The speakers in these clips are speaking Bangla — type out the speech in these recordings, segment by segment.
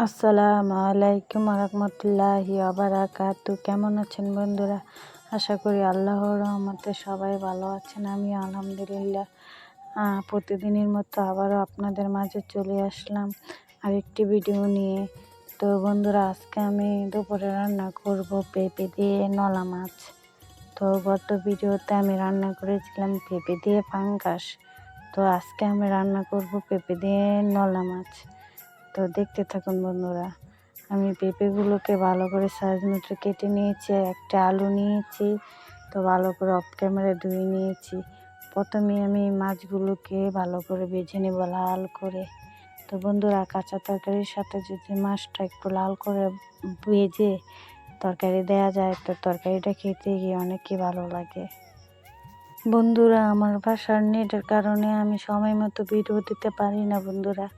আসসালামু আলাইকুম রহমতুল্লাহি বারাকাতু। কেমন আছেন বন্ধুরা? আশা করি আল্লাহর রহমতে সবাই ভালো আছেন। আমি আলহামদুলিল্লাহ প্রতিদিনের মতো আবারও আপনাদের মাঝে চলে আসলাম আরেকটি ভিডিও নিয়ে। তো বন্ধুরা, আজকে আমি দুপুরে রান্না করব পেঁপে দিয়ে নলা মাছ। তো গত ভিডিওতে আমি রান্না করেছিলাম পেঁপে দিয়ে পাঙ্গাস। তো আজকে আমি রান্না করব পেঁপে দিয়ে নলা মাছ। তো দেখতে থাকুন বন্ধুরা। আমি পেঁপেগুলোকে ভালো করে সাইজ মতো কেটে নিয়েছি, একটা আলু নিয়েছি। তো ভালো করে অফ ক্যামেরা ধুয়ে নিয়েছি। প্রথমে আমি মাছগুলোকে ভালো করে ভেজে নেব লাল করে। তো বন্ধুরা, কাঁচা তরকারির সাথে যদি মাছটা একটু লাল করে ভেজে তরকারি দেওয়া যায় তো তরকারিটা খেতে গিয়ে অনেকই ভালো লাগে। বন্ধুরা, আমার বাসার নেটের কারণে আমি সময় মতো ভিডিও দিতে পারি না বন্ধুরা।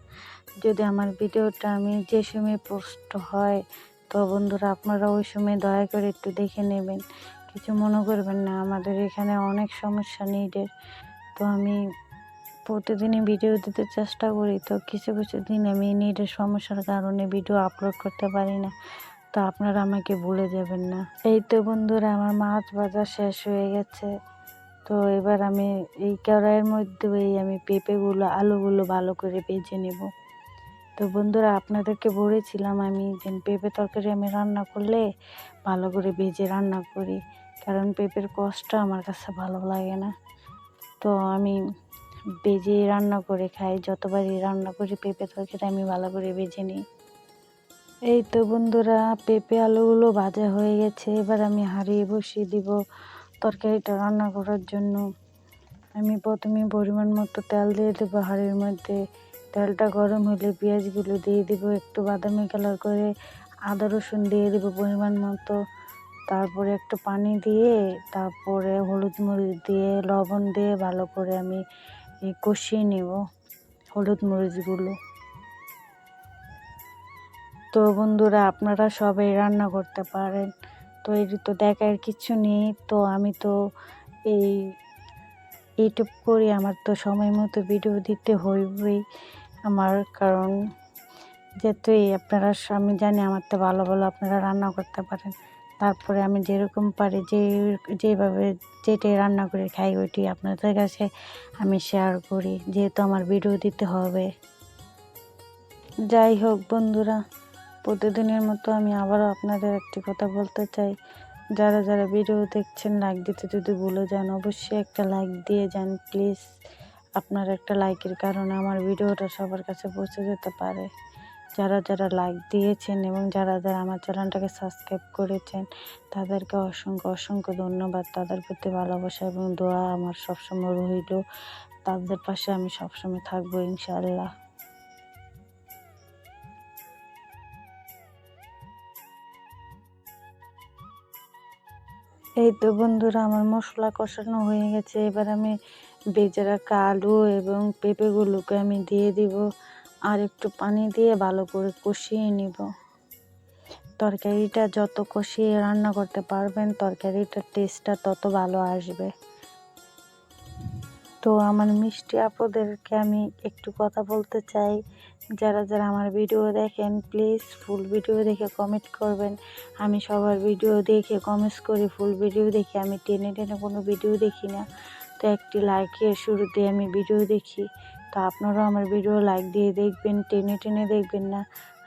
যদি আমার ভিডিওটা আমি যে সময় পোস্ট হয় তো বন্ধুরা আপনারা ওই সময় দয়া করে একটু দেখে নেবেন, কিছু মনে করবেন না। আমাদের এখানে অনেক সমস্যা নেটের। তো আমি প্রতিদিনই ভিডিও দিতে চেষ্টা করি, তো কিছু কিছু দিন আমি নেটের সমস্যার কারণে ভিডিও আপলোড করতে পারি না। তো আপনারা আমাকে ভুলে যাবেন না। এই তো বন্ধুরা, আমার মাছ ভাজা শেষ হয়ে গেছে। তো এবার আমি এই কড়াইয়ের মধ্যে আমি পেঁপেগুলো আলুগুলো ভালো করে ভেজে নেব। তো বন্ধুরা, আপনাদেরকে বলেছিলাম আমি যে পেঁপে তরকারি আমি রান্না করলে ভালো করে ভেজে রান্না করি, কারণ পেঁপের কষ্ট আমার কাছে ভালো লাগে না। তো আমি ভেজে রান্না করে খাই, যতবারই রান্না করি পেঁপে তরকারি আমি ভালো করে ভেজে নিই। এই তো বন্ধুরা, পেঁপে আলুগুলো ভাজা হয়ে গেছে। এবার আমি হাঁড়িয়ে বসিয়ে দিব তরকারিটা রান্না করার জন্য। আমি প্রথমে পরিমাণ মতো তেল দিয়ে দেবো হাঁড়ির মধ্যে। তেলটা গরম হলে পেঁয়াজগুলো দিয়ে দেবো একটু বাদামি কালার করে, আদা রসুন দিয়ে দেবো পরিমাণ মতো। তারপরে একটু পানি দিয়ে তারপরে হলুদ মরিচ দিয়ে লবণ দিয়ে ভালো করে আমি কষিয়ে নেব হলুদ মরিচগুলো। তো বন্ধুরা, আপনারা সবাই রান্না করতে পারেন, তো এর তো দেখার কিছু নেই। তো আমি তো ইউটিউব করি, আমার তো সময় মতো ভিডিও দিতে হইবই আমার, কারণ যেহেতুই আপনারা আমি জানি আমার তো ভালো ভালো আপনারা রান্না করতে পারেন। তারপরে আমি যেরকম পারি যেভাবে যেটাই রান্না করে খাই ওইটি আপনাদের কাছে আমি শেয়ার করি, যেহেতু আমার ভিডিও দিতে হবে। যাই হোক বন্ধুরা, প্রতিদিনের মতো আমি আবারও আপনাদের একটি কথা বলতে চাই, যারা যারা ভিডিও দেখছেন লাইক দিতে যদি ভুলে যান অবশ্যই একটা লাইক দিয়ে যান প্লিজ। আপনার একটা লাইকের কারণে আমার ভিডিওটা সবার কাছে পৌঁছে যেতে পারে। যারা যারা লাইক দিয়েছেন এবং যারা যারা আমার চ্যানেলটাকে সাবস্ক্রাইব করেছেন তাদেরকে অসংখ্য অসংখ্য ধন্যবাদ। তাদের প্রতি ভালোবাসা এবং দোয়া আমার সবসময় রইল। তাদের পাশে আমি সবসময় থাকবো ইনশাআল্লাহ। এই তো বন্ধুরা, আমার মশলা কষানো হয়ে গেছে। এবার আমি ভেজে রাখা আলু এবং পেঁপেগুলোকে আমি দিয়ে দিব, আর একটু পানি দিয়ে ভালো করে কষিয়ে নিব। তরকারিটা যত কষিয়ে রান্না করতে পারবেন তরকারিটার টেস্টটা তত ভালো আসবে। তো আমার মিষ্টি আপুদেরকে আমি একটু কথা বলতে চাই, যারা যারা আমার ভিডিও দেখেন প্লিজ ফুল ভিডিও দেখে কমেন্ট করবেন। আমি সবার ভিডিও দেখে কমেন্টস করি, ফুল ভিডিও দেখে আমি টেনে টেনে কোনো ভিডিও দেখি না। তো একটি লাইকের শুরুতে আমি ভিডিও দেখি। তো আপনারাও আমার ভিডিও লাইক দিয়ে দেখবেন, টেনে টেনে দেখবেন না,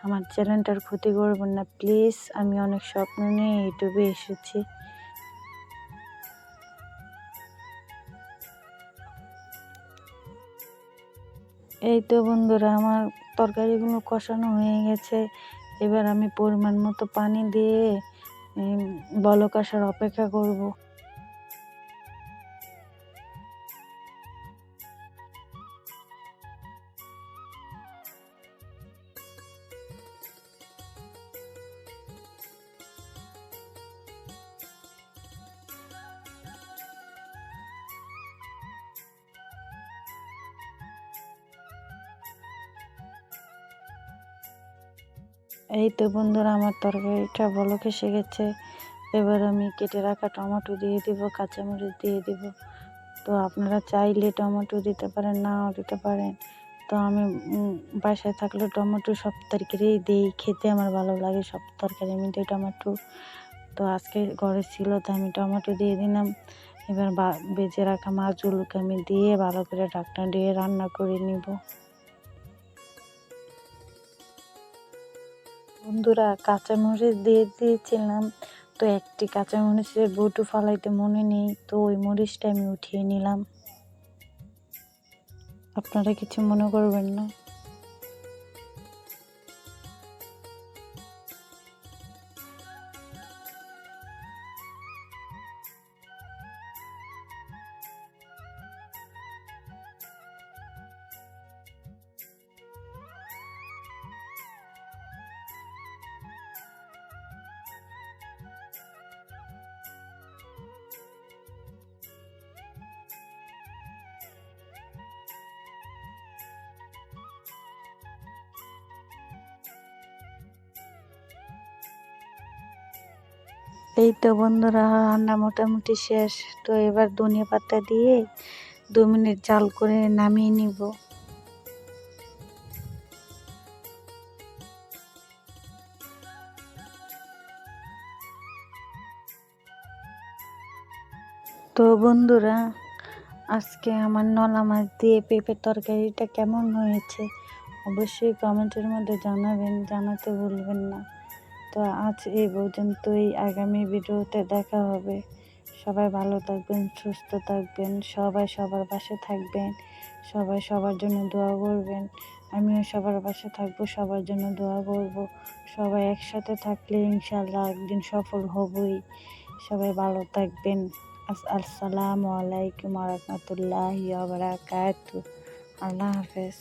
আমার চ্যানেলটার ক্ষতি করবেন না প্লিজ। আমি অনেক স্বপ্ন নিয়ে ইউটিউবে এসেছি। এই তো বন্ধুরা, আমার তরকারিগুলো কষানো হয়ে গেছে। এবার আমি পরিমাণ মতো পানি দিয়ে বলক আসার অপেক্ষা করব। এই তো বন্ধুরা, আমার তরকারিটা বলক এসে গেছে। এবার আমি কেটে রাখা টমেটো দিয়ে দিব, কাঁচামরিচ দিয়ে দিব। তো আপনারা চাইলে টমেটো দিতে পারেন, নাও দিতে পারেন। তো আমি বাসায় থাকলে টমেটো সব তরকারিই দিই, খেতে আমার ভালো লাগে সব তরকারির মধ্যে টমেটো। তো আজকে ঘরে ছিল তাই আমি টমেটো দিয়ে দিলাম। এবার বেজে রাখা মাছগুলোকে আমি দিয়ে ভালো করে ঢাকনা দিয়ে রান্না করে নিব। বন্ধুরা, কাঁচামরিচ দিয়ে দিয়েছিলাম, তো একটি কাঁচামরিচের বটু ফালাইতে মনে নেই, তো ওই মরিচটা আমি উঠিয়ে নিলাম। আপনারা কিছু মনে করবেন না। এই তো বন্ধুরা, রান্না মোটামুটি শেষ। তো এবার ধনিয়া পাতা দিয়ে 2 মিনিট জাল করে নামিয়ে নিব। তো বন্ধুরা, আজকে আমার নলা মাছ দিয়ে পেঁপের তরকারিটা কেমন হয়েছে অবশ্যই কমেন্টের মধ্যে জানাবেন, জানাতে ভুলবেন না। তো আজ এই পর্যন্তই, আগামী ভিডিওতে দেখা হবে। সবাই ভালো থাকবেন, সুস্থ থাকবেন, সবাই সবার পাশে থাকবেন, সবাই সবার জন্য দোয়া করবেন। আমিও সবার পাশে থাকবো, সবার জন্য দোয়া করব। সবাই একসাথে থাকলে ইনশাআল্লাহ একদিন সফল হবই। সবাই ভালো থাকবেন। আসসালামু আলাইকুম ওয়া রাহমাতুল্লাহি ওয়া বারাকাতুহু। আল্লাহ হাফেজ।